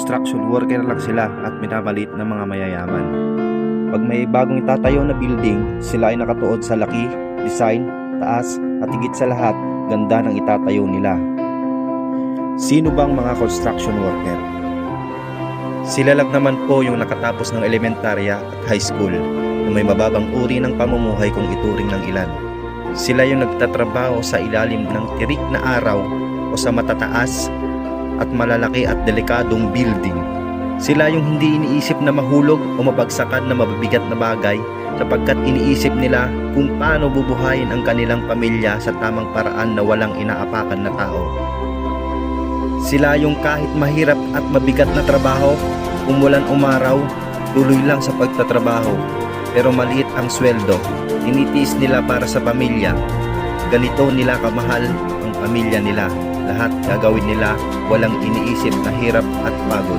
construction worker lang sila at minamaliit ng mga mayayaman. Pag may bagong itatayo na building, sila ay nakatuod sa laki, design, taas at higit sa lahat, ganda ng itatayo nila. Sino bang mga construction worker? Sila lang naman po yung nakatapos ng elementarya at high school na may mababang uri ng pamumuhay kung ituring ng ilan. Sila yung nagtatrabaho sa ilalim ng tirik na araw o sa matataas at malalaki at delikadong building. Sila yung hindi iniisip na mahulog o mabagsakan na mabibigat na bagay sapagkat iniisip nila kung paano bubuhayin ang kanilang pamilya sa tamang paraan na walang inaapakan na tao. Sila yung kahit mahirap at mabigat na trabaho, umulan umaraw, tuloy lang sa pagtatrabaho. Pero maliit ang sweldo, tinitiis nila para sa pamilya. Ganito nila kamahal ang pamilya nila. Lahat gagawin nila, walang iniisip na hirap at pagod.